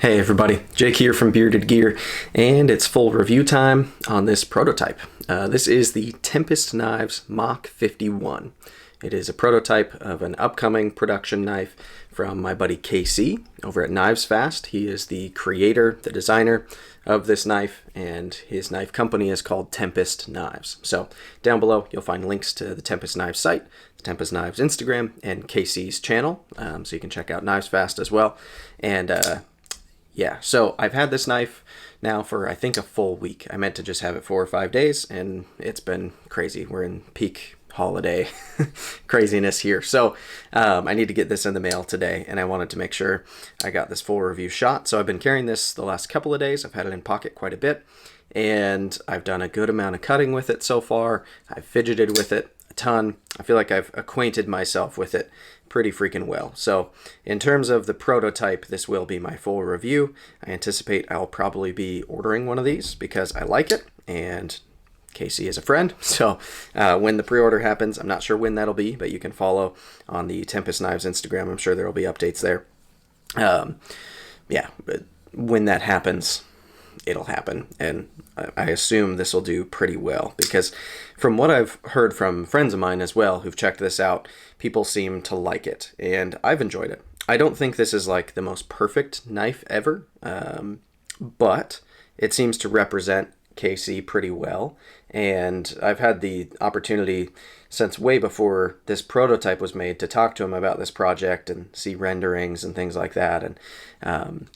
Hey everybody, Jake here from Bearded Gear, and it's full review time on this prototype. This is the Tempest Knives Mach 51. It is a prototype of an upcoming production knife from my buddy KC over at KnivesFast. He is the creator, the designer of this knife, and his knife company is called Tempest Knives. So down below you'll find links to the Tempest Knives site, the Tempest Knives Instagram, and KC's channel, so you can check out KnivesFast as well. And yeah, so I've had this knife now for I think a full week. I meant to just have it 4 or 5 days, and it's been crazy. We're in peak holiday craziness here. So I need to get this in the mail today, and I wanted to make sure I got this full review shot. So I've been carrying this the last couple of days. I've had it in pocket quite a bit, and I've done a good amount of cutting with it so far. I've fidgeted with it a ton. I feel like I've acquainted myself with it pretty freaking well. So in terms of the prototype, this will be my full review. I anticipate I'll probably be ordering one of these because I like it, and Casey is a friend. So when the pre-order happens, I'm not sure when that'll be, but you can follow on the Tempest Knives Instagram. I'm sure there will be updates there. Yeah, but when that happens, it'll happen, and I assume this will do pretty well, because from what I've heard from friends of mine as well who've checked this out, people seem to like it, and I've enjoyed it. I don't think this is like the most perfect knife ever, but it seems to represent KC pretty well, and I've had the opportunity since way before this prototype was made to talk to him about this project and see renderings and things like that, and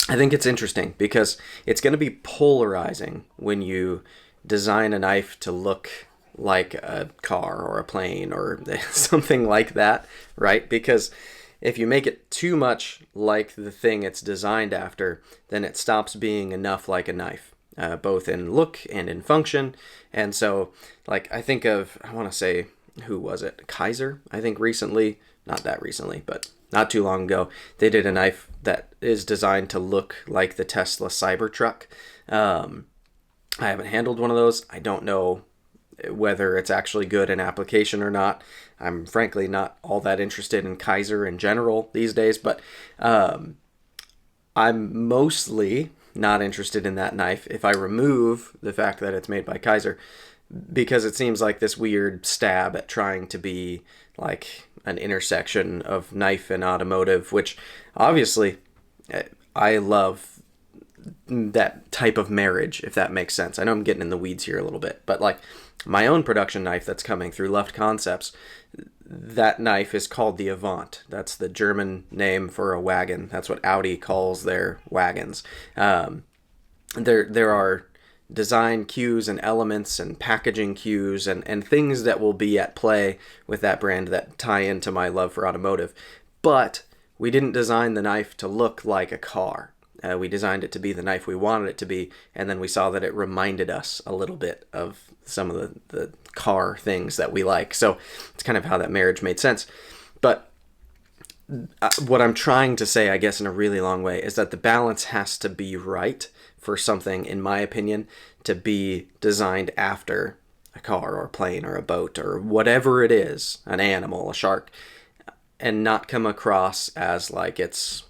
I think it's interesting because it's going to be polarizing when you design a knife to look like a car or a plane or something like that, right? Because if you make it too much like the thing it's designed after, then it stops being enough like a knife, both in look and in function. And so, like, I think of, I want to say, who was it? Kaiser, I think recently, not that recently, but not too long ago, they did a knife that is designed to look like the Tesla Cybertruck. I haven't handled one of those. I don't know whether it's actually good in application or not. I'm frankly not all that interested in Kaiser in general these days, but I'm mostly not interested in that knife if I remove the fact that it's made by Kaiser, because it seems like this weird stab at trying to be like an intersection of knife and automotive, which obviously I love that type of marriage, if that makes sense. I know I'm getting in the weeds here a little bit, but like my own production knife that's coming through Left Concepts, that knife is called the Avant. That's the German name for a wagon. That's what Audi calls their wagons. There are design cues and elements and packaging cues and things that will be at play with that brand that tie into my love for automotive. But we didn't design the knife to look like a car. We designed it to be the knife we wanted it to be, and then we saw that it reminded us a little bit of some of the car things that we like. So it's kind of how that marriage made sense. But what I'm trying to say, I guess in a really long way, is that the balance has to be right for something, in my opinion, to be designed after a car or a plane or a boat or whatever it is, an animal, a shark, and not come across as like it's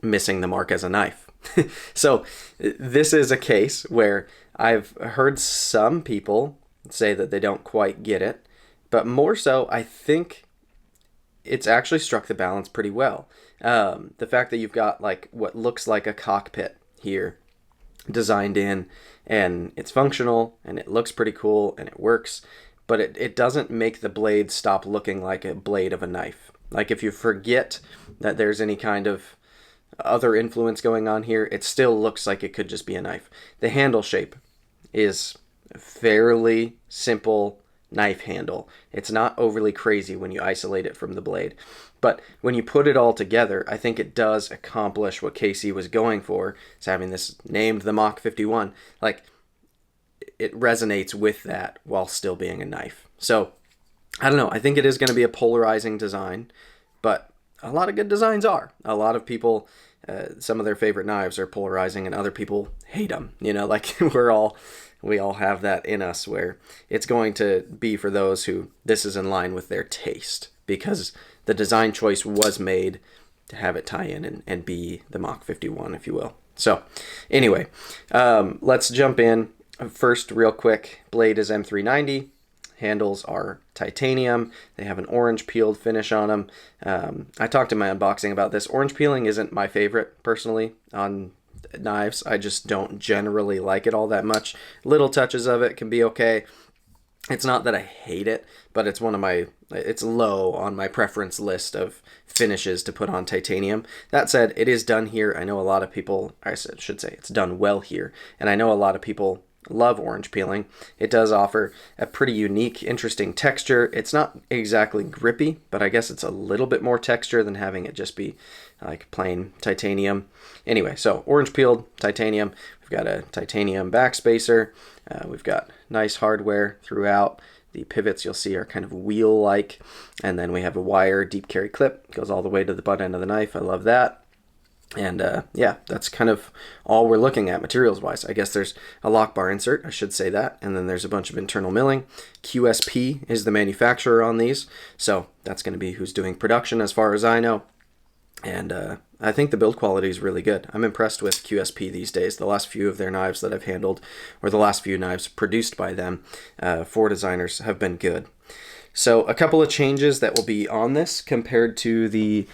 missing the mark as a knife. So this is a case where I've heard some people say that they don't quite get it, but more so I think it's actually struck the balance pretty well. The fact that you've got like what looks like a cockpit here designed in, and it's functional and it looks pretty cool and it works, but it doesn't make the blade stop looking like a blade of a knife. Like if you forget that there's any kind of other influence going on here, it still looks like it could just be a knife. The handle shape is fairly simple knife handle. It's not overly crazy when you isolate it from the blade. But when you put it all together, I think it does accomplish what KC was going for. It's having this named the Mach 51. Like, it resonates with that while still being a knife. So, I don't know. I think it is going to be a polarizing design, but a lot of good designs are. A lot of people, some of their favorite knives are polarizing, and other people hate them. You know, like we all have that in us where it's going to be for those who this is in line with their taste, because the design choice was made have it tie in and be the Mach 51, if you will. So anyway, let's jump in. First, real quick, blade is M390. Handles are titanium. They have an orange peeled finish on them. I talked in my unboxing about this. Orange peeling isn't my favorite, personally, on knives. I just don't generally like it all that much. Little touches of it can be okay. It's not that I hate it, but it's it's low on my preference list of finishes to put on titanium. That said, it is done here. I know a lot of people, I should say, it's done well here. And I know a lot of people love orange peeling. It does offer a pretty unique, interesting texture. It's not exactly grippy, but I guess it's a little bit more texture than having it just be like plain titanium. Anyway, so orange peeled titanium. We've got a titanium backspacer. We've got nice hardware throughout. The pivots you'll see are kind of wheel-like. And then we have a wire deep carry clip. It goes all the way to the butt end of the knife. I love that. And yeah, that's kind of all we're looking at materials-wise. I guess there's a lock bar insert, I should say that. And then there's a bunch of internal milling. QSP is the manufacturer on these. So that's going to be who's doing production as far as I know. And I think the build quality is really good. I'm impressed with QSP these days. The last few of their knives that I've handled, or the last few knives produced by them for designers, have been good. So a couple of changes that will be on this compared to the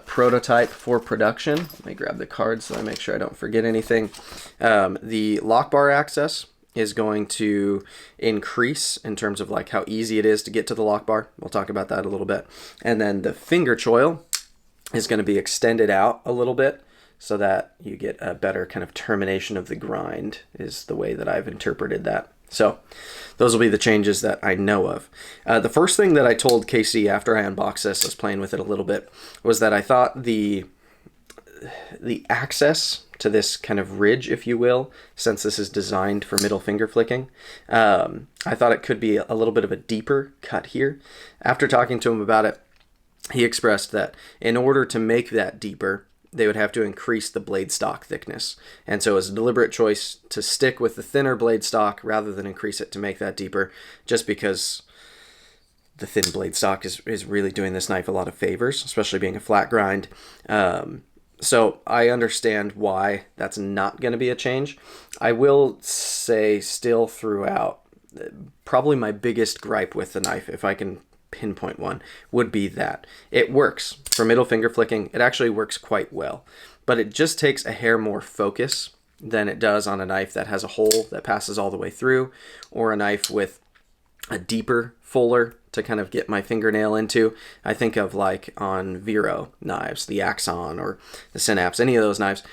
prototype for production. Let me grab the card so I make sure I don't forget anything. The lock bar access is going to increase in terms of like how easy it is to get to the lock bar. We'll talk about that a little bit. And then the finger choil is going to be extended out a little bit so that you get a better kind of termination of the grind, is the way that I've interpreted that. So those will be the changes that I know of. The first thing that I told Casey after I unboxed this, I was playing with it a little bit, was that I thought the access to this kind of ridge, if you will, since this is designed for middle finger flicking, I thought it could be a little bit of a deeper cut here. After talking to him about it, he expressed that in order to make that deeper, they would have to increase the blade stock thickness. And so it was a deliberate choice to stick with the thinner blade stock rather than increase it to make that deeper, just because the thin blade stock is really doing this knife a lot of favors, especially being a flat grind. So I understand why that's not going to be a change. I will say still throughout, probably my biggest gripe with the knife, if I can pinpoint one, would be that it works for middle finger flicking. It actually works quite well, but it just takes a hair more focus than it does on a knife that has a hole that passes all the way through, or a knife with a deeper fuller to kind of get my fingernail into. I think of like on Vero knives, the Axon or the Synapse, any of those knives,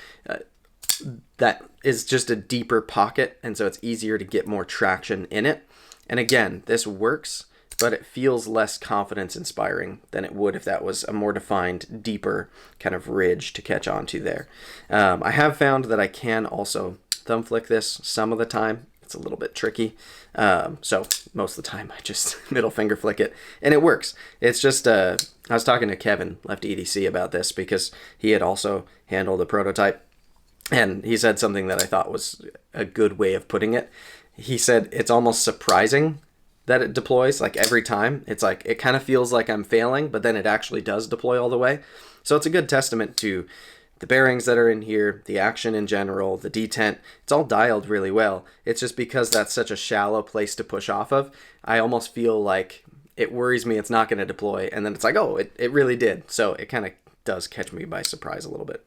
that is just a deeper pocket, and so it's easier to get more traction in it. And again, this works, but it feels less confidence inspiring than it would if that was a more defined, deeper kind of ridge to catch onto there. I have found that I can also thumb flick this some of the time. It's a little bit tricky. So most of the time I just middle finger flick it and it works. It's just, I was talking to Kevin, Left EDC, about this because he had also handled a prototype, and he said something that I thought was a good way of putting it. He said it's almost surprising that it deploys. Like every time it's like it kind of feels like I'm failing, but then it actually does deploy all the way. So it's a good testament to the bearings that are in here, the action in general, the detent. It's all dialed really well. It's just because that's such a shallow place to push off of, I almost feel like it worries me it's not going to deploy, and then it's like, oh, it really did. So it kind of does catch me by surprise a little bit.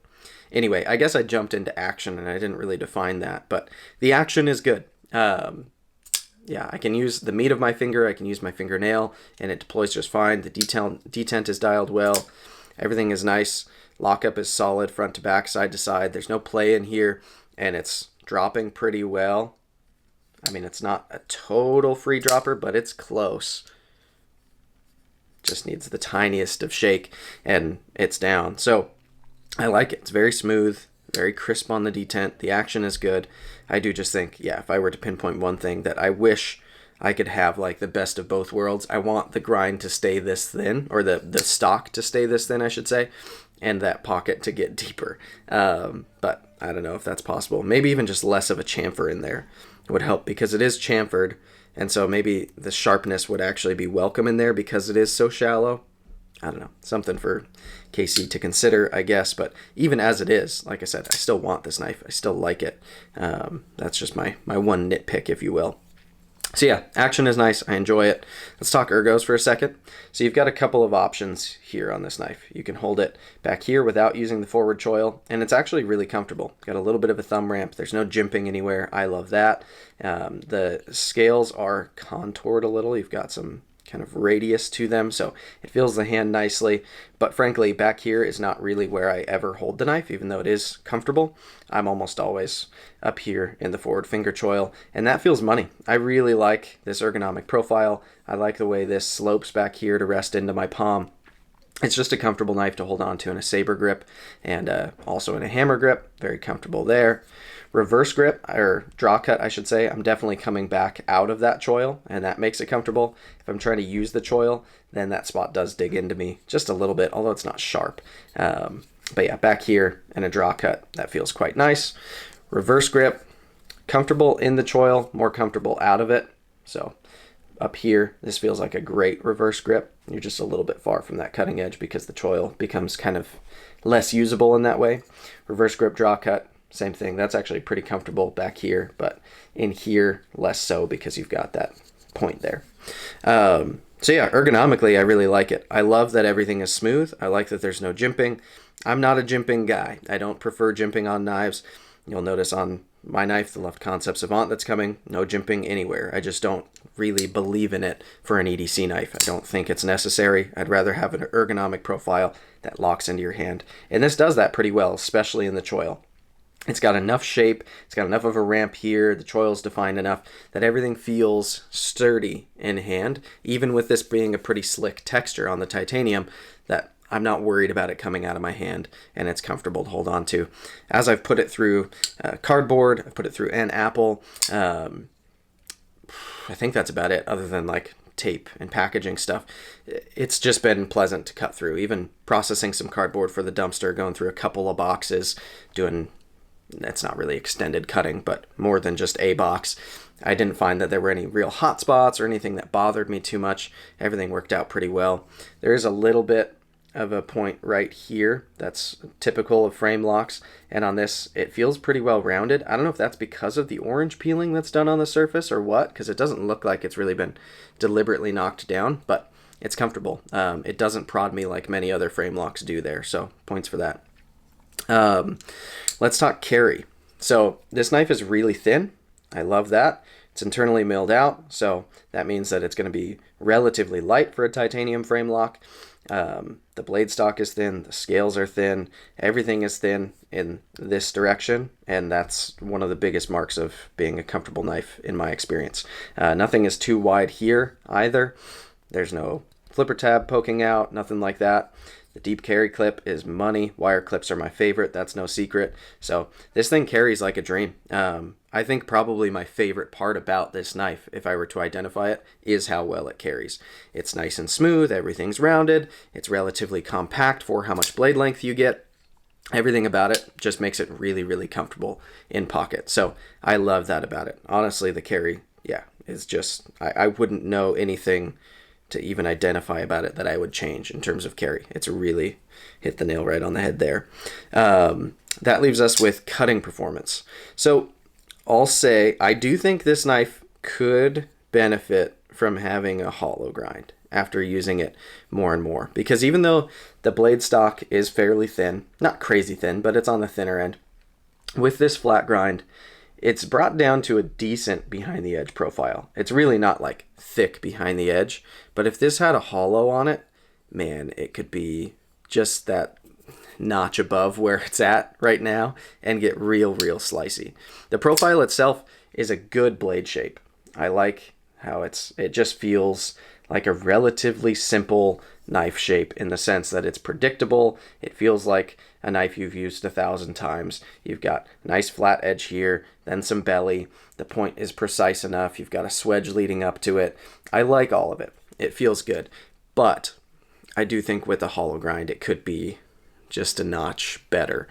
Anyway, I guess I jumped into action and I didn't really define that, but the action is good. Yeah, I can use the meat of my finger, I can use my fingernail, and it deploys just fine. The detent is dialed well. Everything is nice. Lockup is solid, front to back, side to side. There's no play in here, and it's dropping pretty well. I mean, it's not a total free dropper, but it's close. Just needs the tiniest of shake, and it's down. So I like it. It's very smooth, very crisp on the detent. The action is good. I do just think, yeah, if I were to pinpoint one thing that I wish I could have, like the best of both worlds, I want the grind to stay this thin, or the stock to stay this thin, I should say, and that pocket to get deeper. But I don't know if that's possible. Maybe even just less of a chamfer in there would help, because it is chamfered, and so maybe the sharpness would actually be welcome in there because it is so shallow. I don't know, something for Casey to consider, I guess. But even as it is, like I said, I still want this knife. I still like it. That's just my one nitpick, if you will. So yeah, action is nice. I enjoy it. Let's talk ergos for a second. So you've got a couple of options here on this knife. You can hold it back here without using the forward choil, and it's actually really comfortable. Got a little bit of a thumb ramp. There's no jimping anywhere. I love that. The scales are contoured a little. You've got some kind of radius to them, so it feels the hand nicely. But frankly, back here is not really where I ever hold the knife, even though it is comfortable. I'm almost always up here in the forward finger choil, and that feels money. I really like this ergonomic profile. I like the way this slopes back here to rest into my palm. It's just a comfortable knife to hold on to in a saber grip, and also in a hammer grip. Very comfortable there. Reverse grip, or draw cut, I should say, I'm definitely coming back out of that choil, and that makes it comfortable. If I'm trying to use the choil, then that spot does dig into me just a little bit, although it's not sharp. But yeah, back here in a draw cut, that feels quite nice. Reverse grip, comfortable in the choil, more comfortable out of it. So up here, this feels like a great reverse grip. You're just a little bit far from that cutting edge because the choil becomes kind of less usable in that way. Reverse grip, draw cut, same thing. That's actually pretty comfortable back here, but in here, less so because you've got that point there. So yeah, ergonomically, I really like it. I love that everything is smooth. I like that there's no jimping. I'm not a jimping guy. I don't prefer jimping on knives. You'll notice on my knife, the Left Concept Savant that's coming, no jimping anywhere. I just don't really believe in it for an EDC knife. I don't think it's necessary. I'd rather have an ergonomic profile that locks into your hand. And this does that pretty well, especially in the choil. It's got enough shape, it's got enough of a ramp here, the choil's defined enough that everything feels sturdy in hand, even with this being a pretty slick texture on the titanium, that I'm not worried about it coming out of my hand, and it's comfortable to hold on to. As I've put it through cardboard, I've put it through an apple, I think that's about it, other than like tape and packaging stuff. It's just been pleasant to cut through, even processing some cardboard for the dumpster, going through a couple of boxes, doing... That's not really extended cutting, but more than just a box. I didn't find that there were any real hot spots or anything that bothered me too much. Everything worked out pretty well. There is a little bit of a point right here that's typical of frame locks, and on this it feels pretty well rounded. I don't know if that's because of the orange peeling that's done on the surface or what, because it doesn't look like it's really been deliberately knocked down, but it's comfortable. It doesn't prod me like many other frame locks do there, so points for that. Let's talk carry. So this knife is really thin. I love that. It's internally milled out, so that means that it's going to be relatively light for a titanium frame lock. The blade stock is thin, the scales are thin, everything is thin in this direction, and that's one of the biggest marks of being a comfortable knife in my experience. Nothing is too wide here either. There's no flipper tab poking out, nothing like that. The deep carry clip is money. Wire clips are my favorite. That's no secret. So this thing carries like a dream. I think probably my favorite part about this knife, if I were to identify it, is how well it carries. It's nice and smooth. Everything's rounded. It's relatively compact for how much blade length you get. Everything about it just makes it really, really comfortable in pocket. So I love that about it. Honestly, the carry, yeah, is just, I wouldn't know anything to even identify about it that I would change in terms of carry. It's really hit the nail right on the head there. That leaves us with cutting performance. So I'll say I do think this knife could benefit from having a hollow grind after using it more and more, because even though the blade stock is fairly thin, not crazy thin, but it's on the thinner end, with this flat grind, it's brought down to a decent behind the edge profile. It's really not like thick behind the edge, but if this had a hollow on it, man, it could be just that notch above where it's at right now and get real slicey. The profile itself is a good blade shape. I like how it just feels like a relatively simple knife shape in the sense that it's predictable. It feels like a knife you've used 1,000 times. You've got a nice flat edge here, then some belly. The point is precise enough. You've got a swedge leading up to it. I like all of it. It feels good. But I do think with a hollow grind, it could be just a notch better.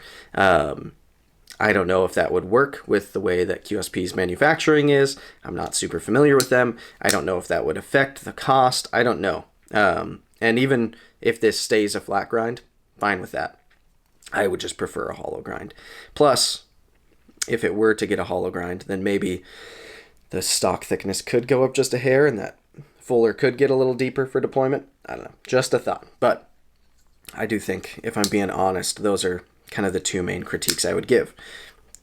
I don't know if that would work with the way that QSP's manufacturing is. I'm not super familiar with them. I don't know if that would affect the cost. I don't know. And And even if this stays a flat grind, fine with that. I would just prefer a hollow grind. Plus, if it were to get a hollow grind, then maybe the stock thickness could go up just a hair and that fuller could get a little deeper for deployment. I don't know, just a thought. But I do think, if I'm being honest, those are kind of the two main critiques I would give.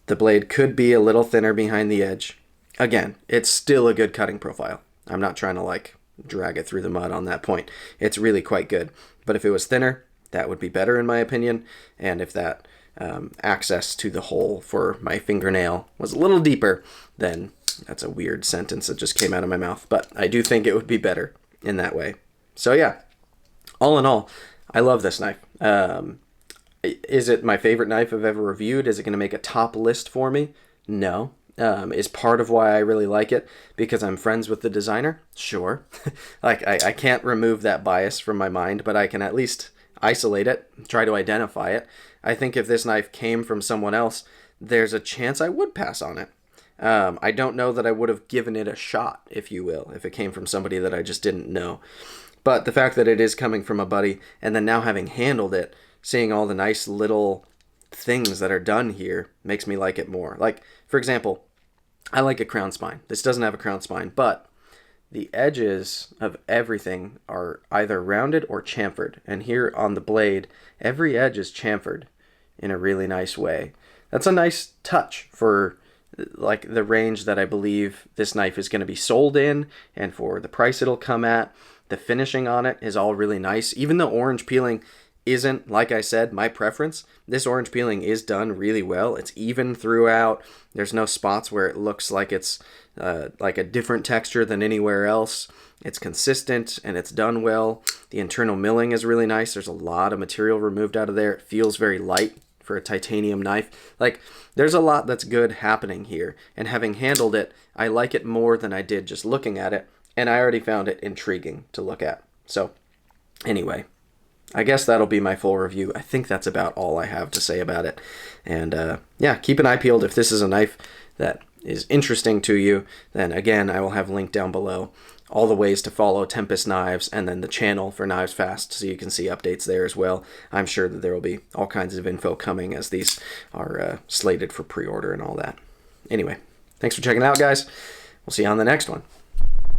The blade could be a little thinner behind the edge. Again, it's still a good cutting profile. I'm not trying to like drag it through the mud on that point. It's really quite good. But if it was thinner, that would be better in my opinion. And if that access to the hole for my fingernail was a little deeper, then that's a weird sentence that just came out of my mouth. But I do think it would be better in that way. So yeah, all in all, I love this knife. Is it my favorite knife I've ever reviewed? Is it going to make a top list for me? No. Is part of why I really like it because I'm friends with the designer? Sure. Like I can't remove that bias from my mind, but I can at least isolate it, try to identify it. I think if this knife came from someone else, there's a chance I would pass on it. I don't know that I would have given it a shot, if you will, if it came from somebody that I just didn't know. But the fact that it is coming from a buddy, and then now having handled it, seeing all the nice little things that are done here makes me like it more. Like, for example, I like a crown spine. This doesn't have a crown spine, but the edges of everything are either rounded or chamfered. And here on the blade, every edge is chamfered in a really nice way. That's a nice touch for like the range that I believe this knife is going to be sold in and for the price it'll come at. The finishing on it is all really nice. Even though orange peeling isn't, like I said, my preference, this orange peeling is done really well. It's even throughout. There's no spots where it looks like it's like a different texture than anywhere else. It's consistent and it's done well. The internal milling is really nice. There's a lot of material removed out of there. It feels very light for a titanium knife. Like, there's a lot that's good happening here. And having handled it, I like it more than I did just looking at it. And I already found it intriguing to look at. So, anyway, I guess that'll be my full review. I think that's about all I have to say about it. And yeah, keep an eye peeled. If this is a knife that is interesting to you, then again, I will have linked down below all the ways to follow Tempest Knives and then the channel for KnivesFast so you can see updates there as well. I'm sure that there will be all kinds of info coming as these are slated for pre-order and all that. Anyway, thanks for checking it out, guys. We'll see you on the next one.